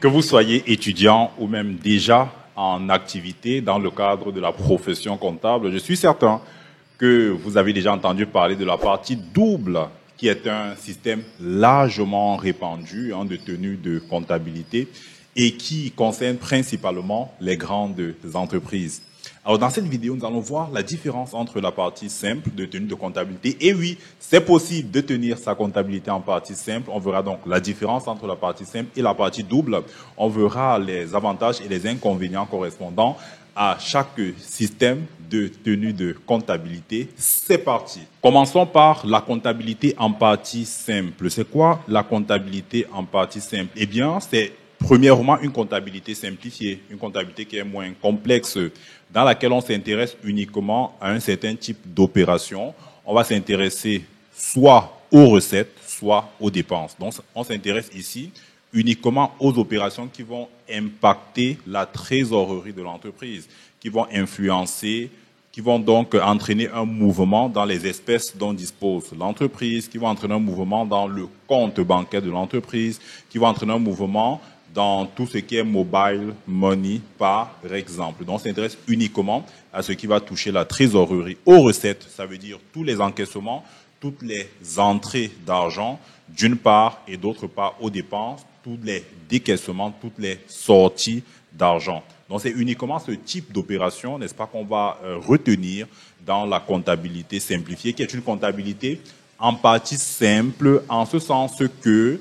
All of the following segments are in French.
Que vous soyez étudiant ou même déjà en activité dans le cadre de la profession comptable, je suis certain que vous avez déjà entendu parler de la partie double, qui est un système largement répandu de tenue de comptabilité et qui concerne principalement les grandes entreprises. Alors, dans cette vidéo, nous allons voir la différence entre la partie simple de tenue de comptabilité. Et oui, c'est possible de tenir sa comptabilité en partie simple. On verra donc la différence entre la partie simple et la partie double. On verra les avantages et les inconvénients correspondant à chaque système de tenue de comptabilité. C'est parti. Commençons par la comptabilité en partie simple. C'est quoi la comptabilité en partie simple? Eh bien, c'est premièrement une comptabilité simplifiée, une comptabilité qui est moins complexe, dans laquelle on s'intéresse uniquement à un certain type d'opération. On va s'intéresser soit aux recettes, soit aux dépenses. Donc, on s'intéresse ici uniquement aux opérations qui vont impacter la trésorerie de l'entreprise, qui vont influencer, qui vont donc entraîner un mouvement dans les espèces dont dispose l'entreprise, qui vont entraîner un mouvement dans le compte bancaire de l'entreprise, qui vont entraîner un mouvement dans tout ce qui est mobile money, par exemple. Donc, on s'intéresse uniquement à ce qui va toucher la trésorerie. Aux recettes, ça veut dire tous les encaissements, toutes les entrées d'argent, d'une part, et d'autre part, aux dépenses, tous les décaissements, toutes les sorties d'argent. Donc, c'est uniquement ce type d'opération, n'est-ce pas, qu'on va retenir dans la comptabilité simplifiée, qui est une comptabilité en partie simple, en ce sens que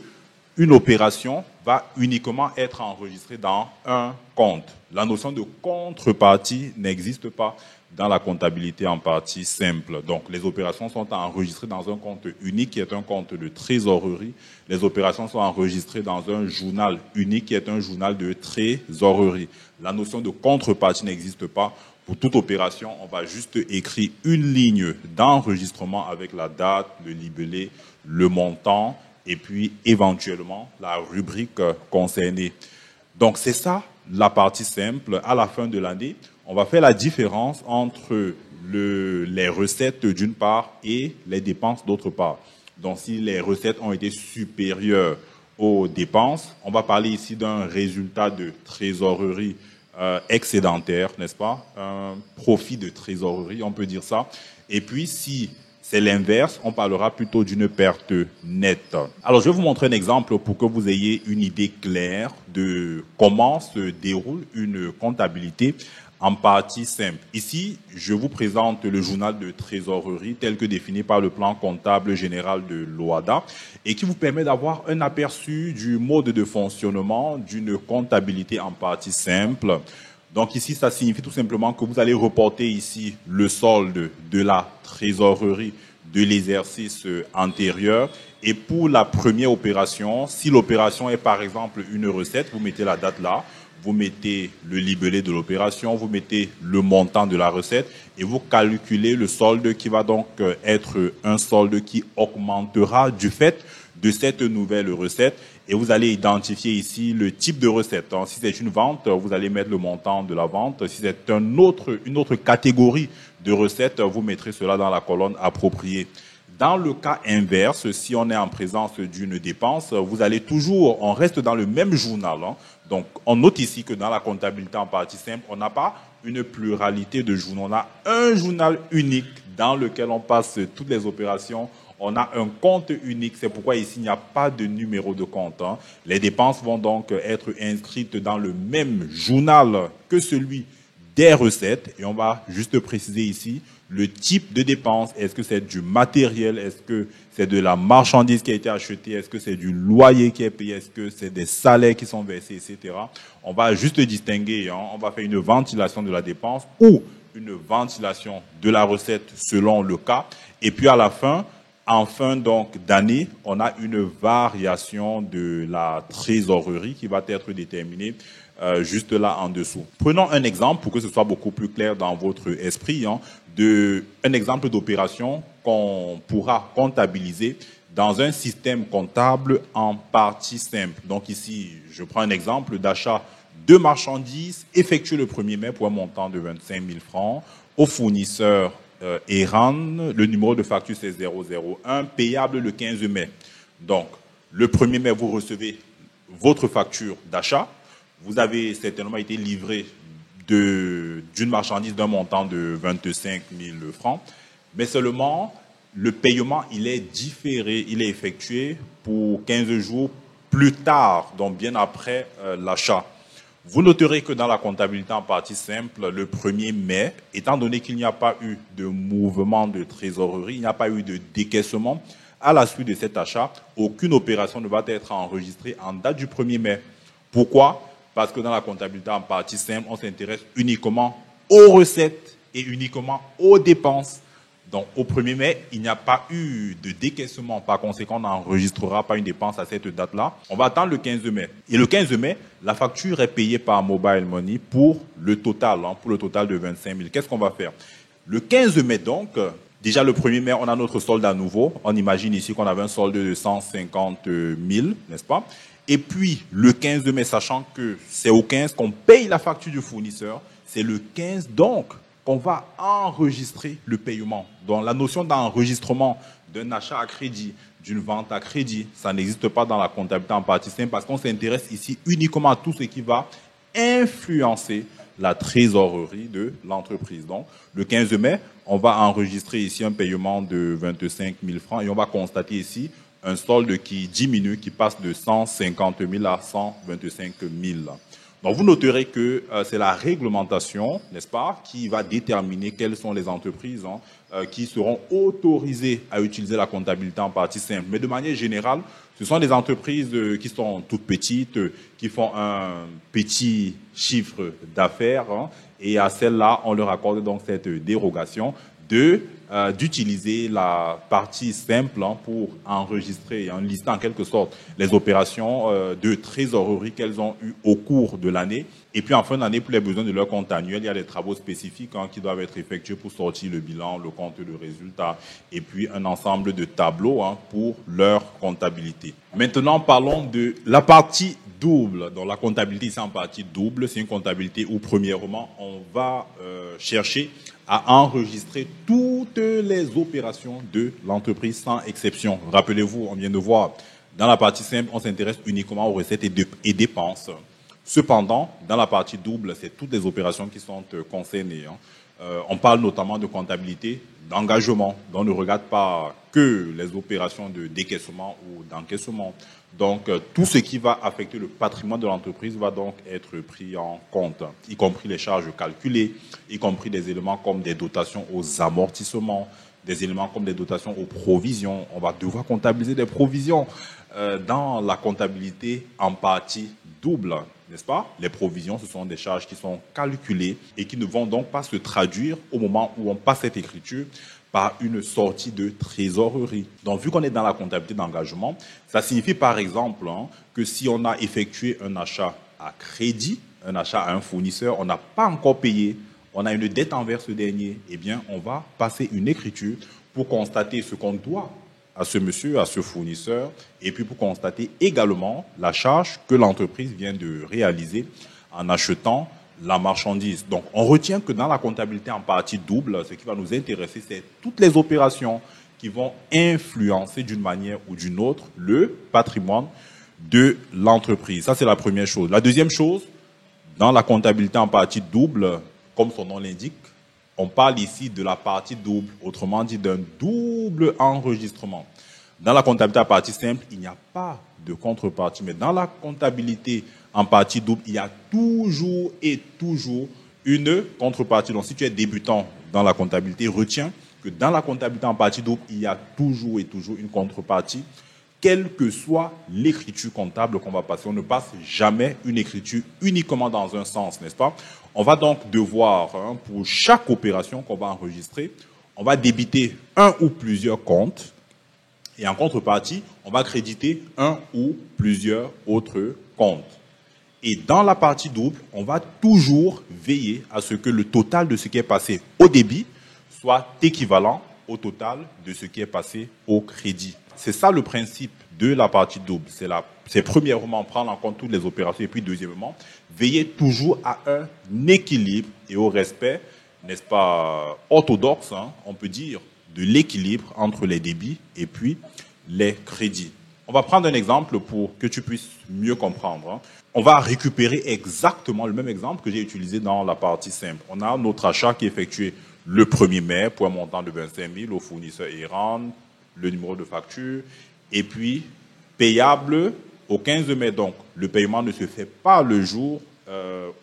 une opération va uniquement être enregistrée dans un compte. La notion de contrepartie n'existe pas dans la comptabilité en partie simple. Donc, les opérations sont enregistrées dans un compte unique qui est un compte de trésorerie. Les opérations sont enregistrées dans un journal unique qui est un journal de trésorerie. La notion de contrepartie n'existe pas. Pour toute opération, on va juste écrire une ligne d'enregistrement avec la date, le libellé, le montant, et puis éventuellement la rubrique concernée. Donc c'est ça la partie simple. À la fin de l'année, on va faire la différence entre les recettes d'une part et les dépenses d'autre part. Donc si les recettes ont été supérieures aux dépenses, on va parler ici d'un résultat de trésorerie excédentaire, n'est-ce pas? Un profit de trésorerie, on peut dire ça. Et puis si c'est l'inverse, on parlera plutôt d'une perte nette. Alors, je vais vous montrer un exemple pour que vous ayez une idée claire de comment se déroule une comptabilité en partie simple. Ici, je vous présente le journal de trésorerie tel que défini par le plan comptable général de l'OHADA et qui vous permet d'avoir un aperçu du mode de fonctionnement d'une comptabilité en partie simple. Donc ici, ça signifie tout simplement que vous allez reporter ici le solde de la trésorerie de l'exercice antérieur. Et pour la première opération, si l'opération est par exemple une recette, vous mettez la date là, vous mettez le libellé de l'opération, vous mettez le montant de la recette et vous calculez le solde qui va donc être un solde qui augmentera du fait de cette nouvelle recette. Et vous allez identifier ici le type de recette. Si c'est une vente, vous allez mettre le montant de la vente. Si c'est une autre catégorie de recettes, vous mettrez cela dans la colonne appropriée. Dans le cas inverse, si on est en présence d'une dépense, vous allez toujours, on reste dans le même journal. Donc, on note ici que dans la comptabilité en partie simple, on n'a pas une pluralité de journaux. On a un journal unique dans lequel on passe toutes les opérations. On a un compte unique, c'est pourquoi ici il n'y a pas de numéro de compte. Les dépenses vont donc être inscrites dans le même journal que celui des recettes et on va juste préciser ici le type de dépense. Est-ce que c'est du matériel? Est-ce que c'est de la marchandise qui a été achetée? Est-ce que c'est du loyer qui est payé? Est-ce que c'est des salaires qui sont versés, etc. On va juste distinguer, on va faire une ventilation de la dépense ou une ventilation de la recette selon le cas. Et puis à la fin, en fin donc d'année, on a une variation de la trésorerie qui va être déterminée juste là en dessous. Prenons un exemple pour que ce soit beaucoup plus clair dans votre esprit, un exemple d'opération qu'on pourra comptabiliser dans un système comptable en partie simple. Donc ici, je prends un exemple d'achat de marchandises effectué le 1er mai pour un montant de 25 000 francs au fournisseur Eran, le numéro de facture c'est 001, payable le 15 mai. Donc, le 1er mai, vous recevez votre facture d'achat. Vous avez certainement été livré d'une marchandise d'un montant de 25 000 francs, mais seulement le paiement, il est différé, il est effectué pour 15 jours plus tard, donc bien après l'achat. Vous noterez que dans la comptabilité en partie simple, le 1er mai, étant donné qu'il n'y a pas eu de mouvement de trésorerie, il n'y a pas eu de décaissement, à la suite de cet achat, aucune opération ne va être enregistrée en date du 1er mai. Pourquoi? Parce que dans la comptabilité en partie simple, on s'intéresse uniquement aux recettes et uniquement aux dépenses. Donc, au 1er mai, il n'y a pas eu de décaissement. Par conséquent, on n'enregistrera pas une dépense à cette date-là. On va attendre le 15 mai. Et le 15 mai, la facture est payée par Mobile Money pour le total de 25 000. Qu'est-ce qu'on va faire? Le 15 mai, donc, déjà le 1er mai, on a notre solde à nouveau. On imagine ici qu'on avait un solde de 150 000, n'est-ce pas? Et puis, le 15 mai, sachant que c'est au 15 qu'on paye la facture du fournisseur, c'est le 15, donc, qu'on va enregistrer le paiement. Donc, la notion d'enregistrement d'un achat à crédit, d'une vente à crédit, ça n'existe pas dans la comptabilité en partie simple parce qu'on s'intéresse ici uniquement à tout ce qui va influencer la trésorerie de l'entreprise. Donc, le 15 mai, on va enregistrer ici un paiement de 25 000 francs et on va constater ici un solde qui diminue, qui passe de 150 000 à 125 000. Donc, vous noterez que c'est la réglementation, n'est-ce pas, qui va déterminer quelles sont les entreprises qui seront autorisées à utiliser la comptabilité en partie simple. Mais de manière générale, ce sont des entreprises qui sont toutes petites, qui font un petit chiffre d'affaires, et à celles-là, on leur accorde donc cette dérogation d'utiliser la partie simple pour enregistrer, lister en quelque sorte les opérations de trésorerie qu'elles ont eues au cours de l'année. Et puis en fin d'année, pour les besoins de leur compte annuel, il y a des travaux spécifiques qui doivent être effectués pour sortir le bilan, le compte de résultat, et puis un ensemble de tableaux pour leur comptabilité. Maintenant, parlons de la partie double. Donc la comptabilité ici en partie double, c'est une comptabilité où premièrement, on va chercher à enregistrer toutes les opérations de l'entreprise sans exception. Rappelez-vous, on vient de voir, dans la partie simple, on s'intéresse uniquement aux recettes et dépenses. Cependant, dans la partie double, c'est toutes les opérations qui sont concernées. On parle notamment de comptabilité d'engagement. Donc, on ne regarde pas que les opérations de décaissement ou d'encaissement. Donc, tout ce qui va affecter le patrimoine de l'entreprise va donc être pris en compte, y compris les charges calculées, y compris des éléments comme des dotations aux amortissements, des éléments comme des dotations aux provisions. On va devoir comptabiliser des provisions dans la comptabilité en partie double, n'est-ce pas? Les provisions, ce sont des charges qui sont calculées et qui ne vont donc pas se traduire au moment où on passe cette écriture par une sortie de trésorerie. Donc, vu qu'on est dans la comptabilité d'engagement, ça signifie par exemple que si on a effectué un achat à crédit, un achat à un fournisseur, on n'a pas encore payé, on a une dette envers ce dernier, eh bien, on va passer une écriture pour constater ce qu'on doit à ce monsieur, à ce fournisseur, et puis pour constater également la charge que l'entreprise vient de réaliser en achetant la marchandise. Donc, on retient que dans la comptabilité en partie double, ce qui va nous intéresser, c'est toutes les opérations qui vont influencer d'une manière ou d'une autre le patrimoine de l'entreprise. Ça, c'est la première chose. La deuxième chose, dans la comptabilité en partie double, comme son nom l'indique, on parle ici de la partie double, autrement dit d'un double enregistrement. Dans la comptabilité en partie simple, il n'y a pas de contrepartie, mais dans la comptabilité en partie double, il y a toujours une contrepartie. Donc, si tu es débutant dans la comptabilité, retiens que dans la comptabilité en partie double, il y a toujours une contrepartie, quelle que soit l'écriture comptable qu'on va passer. On ne passe jamais une écriture uniquement dans un sens, n'est-ce pas? On va donc devoir, pour chaque opération qu'on va enregistrer, on va débiter un ou plusieurs comptes et en contrepartie, on va créditer un ou plusieurs autres comptes. Et dans la partie double, on va toujours veiller à ce que le total de ce qui est passé au débit soit équivalent au total de ce qui est passé au crédit. C'est ça le principe de la partie double. C'est premièrement prendre en compte toutes les opérations et puis deuxièmement, veiller toujours à un équilibre et au respect, n'est-ce pas, orthodoxe, on peut dire, de l'équilibre entre les débits et puis les crédits. On va prendre un exemple pour que tu puisses mieux comprendre. On va récupérer exactement le même exemple que j'ai utilisé dans la partie simple. On a notre achat qui est effectué le 1er mai pour un montant de 25 000 au fournisseur Iran, le numéro de facture, et puis payable au 15 mai. Donc, le paiement ne se fait pas le jour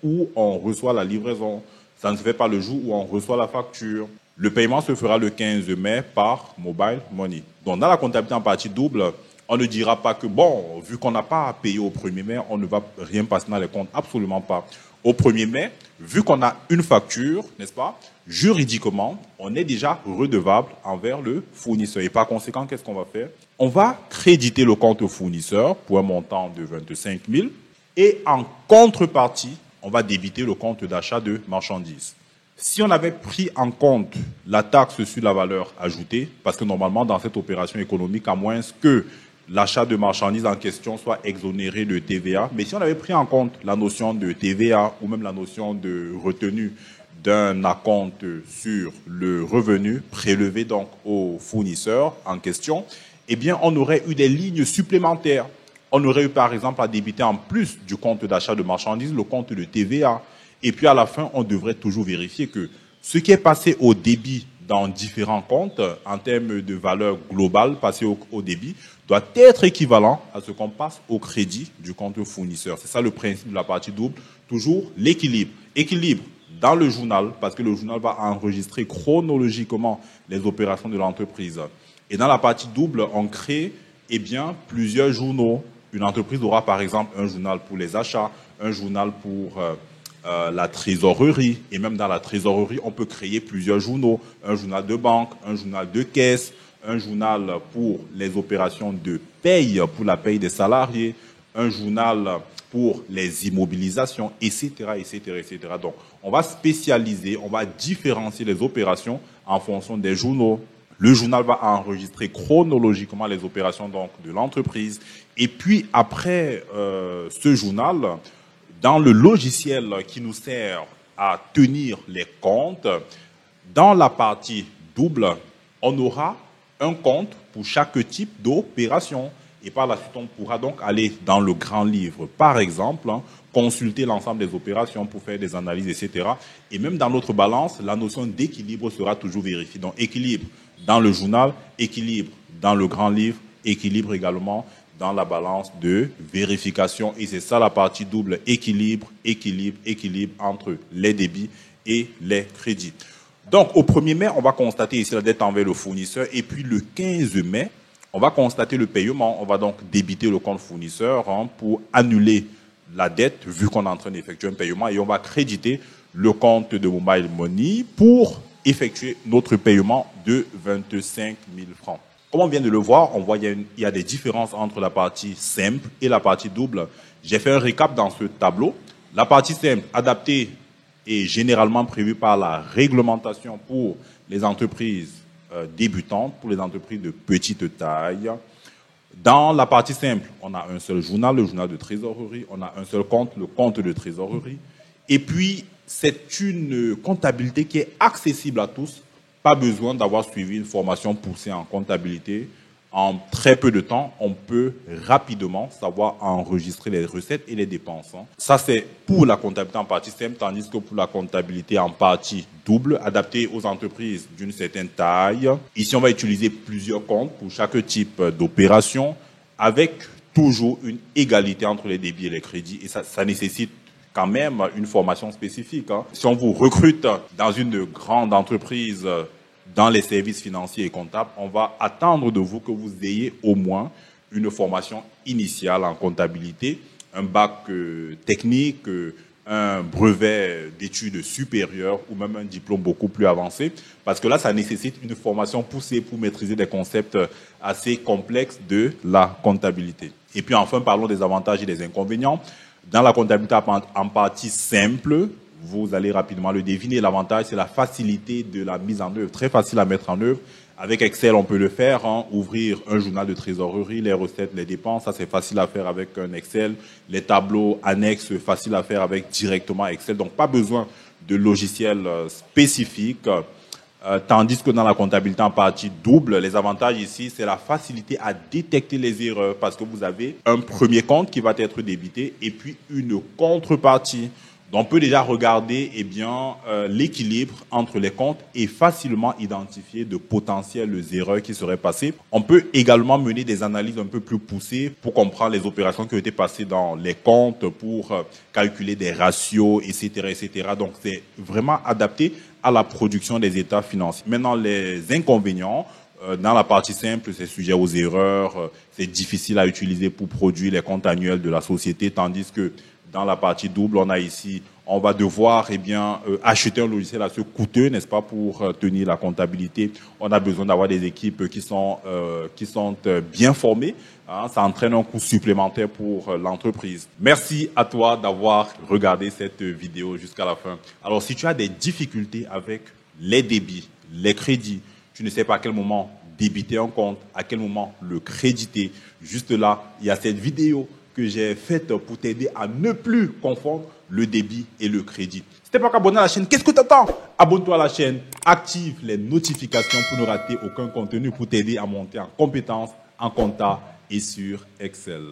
où on reçoit la livraison. Ça ne se fait pas le jour où on reçoit la facture. Le paiement se fera le 15 mai par mobile money. Donc, dans la comptabilité en partie double, on ne dira pas que, bon, vu qu'on n'a pas payé au 1er mai, on ne va rien passer dans les comptes. Absolument pas. Au 1er mai, vu qu'on a une facture, n'est-ce pas, juridiquement, on est déjà redevable envers le fournisseur. Et par conséquent, qu'est-ce qu'on va faire? On va créditer le compte fournisseur pour un montant de 25 000 et en contrepartie, on va débiter le compte d'achat de marchandises. Si on avait pris en compte la taxe sur la valeur ajoutée, parce que normalement, dans cette opération économique, à moins que l'achat de marchandises en question soit exonéré de TVA, mais si on avait pris en compte la notion de TVA ou même la notion de retenue d'un acompte sur le revenu prélevé donc au fournisseur en question, eh bien, on aurait eu des lignes supplémentaires. On aurait eu, par exemple, à débiter en plus du compte d'achat de marchandises, le compte de TVA. Et puis, à la fin, on devrait toujours vérifier que ce qui est passé au débit dans différents comptes, en termes de valeur globale passée au débit, doit être équivalent à ce qu'on passe au crédit du compte fournisseur. C'est ça le principe de la partie double. Toujours l'équilibre. Équilibre dans le journal, parce que le journal va enregistrer chronologiquement les opérations de l'entreprise. Et dans la partie double, on crée plusieurs journaux. Une entreprise aura par exemple un journal pour les achats, un journal pour la trésorerie. Et même dans la trésorerie, on peut créer plusieurs journaux. Un journal de banque, un journal de caisse, un journal pour les opérations de paye, pour la paye des salariés, un journal pour les immobilisations, etc., etc., etc. Donc, on va spécialiser, on va différencier les opérations en fonction des journaux. Le journal va enregistrer chronologiquement les opérations donc de l'entreprise. Et puis, après ce journal, dans le logiciel qui nous sert à tenir les comptes, dans la partie double, on aura un compte pour chaque type d'opération. Et par la suite, on pourra donc aller dans le grand livre, par exemple, consulter l'ensemble des opérations pour faire des analyses, etc. Et même dans notre balance, la notion d'équilibre sera toujours vérifiée. Donc, équilibre dans le journal, équilibre dans le grand livre, équilibre également dans la balance de vérification. Et c'est ça la partie double, équilibre, équilibre, équilibre entre les débits et les crédits. Donc, au 1er mai, on va constater ici la dette envers le fournisseur. Et puis, le 15 mai, on va constater le paiement. On va donc débiter le compte fournisseur pour annuler la dette, vu qu'on est en train d'effectuer un paiement. Et on va créditer le compte de Mobile Money pour effectuer notre paiement de 25 000 francs. Comme on vient de le voir, on voit qu'il y a des différences entre la partie simple et la partie double. J'ai fait un récap dans ce tableau. La partie simple, adaptée, est généralement prévue par la réglementation pour les entreprises débutantes, pour les entreprises de petite taille. Dans la partie simple, on a un seul journal, le journal de trésorerie. On a un seul compte, le compte de trésorerie. Et puis, c'est une comptabilité qui est accessible à tous. Pas besoin d'avoir suivi une formation poussée en comptabilité. En très peu de temps, on peut rapidement savoir enregistrer les recettes et les dépenses. Ça, c'est pour la comptabilité en partie simple, tandis que pour la comptabilité en partie double, adaptée aux entreprises d'une certaine taille. Ici, on va utiliser plusieurs comptes pour chaque type d'opération, avec toujours une égalité entre les débits et les crédits. Et ça nécessite quand même une formation spécifique. Si on vous recrute dans une grande entreprise, dans les services financiers et comptables, on va attendre de vous que vous ayez au moins une formation initiale en comptabilité, un bac technique, un brevet d'études supérieures ou même un diplôme beaucoup plus avancé, parce que là, ça nécessite une formation poussée pour maîtriser des concepts assez complexes de la comptabilité. Et puis enfin, parlons des avantages et des inconvénients. Dans la comptabilité en partie simple, vous allez rapidement le deviner. L'avantage, c'est la facilité de la mise en œuvre, très facile à mettre en œuvre. Avec Excel, on peut le faire, ouvrir un journal de trésorerie, les recettes, les dépenses, ça c'est facile à faire avec un Excel. Les tableaux annexes, facile à faire avec directement Excel. Donc, pas besoin de logiciel spécifique. Tandis que dans la comptabilité en partie double, les avantages ici, c'est la facilité à détecter les erreurs parce que vous avez un premier compte qui va être débité et puis une contrepartie. Donc, on peut déjà regarder l'équilibre entre les comptes et facilement identifier de potentielles erreurs qui seraient passées. On peut également mener des analyses un peu plus poussées pour comprendre les opérations qui ont été passées dans les comptes, pour calculer des ratios, etc., etc. Donc, c'est vraiment adapté à la production des états financiers. Maintenant, les inconvénients, dans la partie simple, c'est sujet aux erreurs, c'est difficile à utiliser pour produire les comptes annuels de la société, tandis que dans la partie double, on va devoir acheter un logiciel assez coûteux, n'est-ce pas, pour tenir la comptabilité. On a besoin d'avoir des équipes qui sont bien formées. Hein, ça entraîne un coût supplémentaire pour l'entreprise. Merci à toi d'avoir regardé cette vidéo jusqu'à la fin. Alors, si tu as des difficultés avec les débits, les crédits, tu ne sais pas à quel moment débiter un compte, à quel moment le créditer, juste là, il y a cette vidéo que j'ai faite pour t'aider à ne plus confondre le débit et le crédit. Si tu n'es pas abonné à la chaîne, qu'est-ce que tu attends? Abonne-toi à la chaîne, active les notifications pour ne rater aucun contenu pour t'aider à monter en compétences, en compta et sur Excel.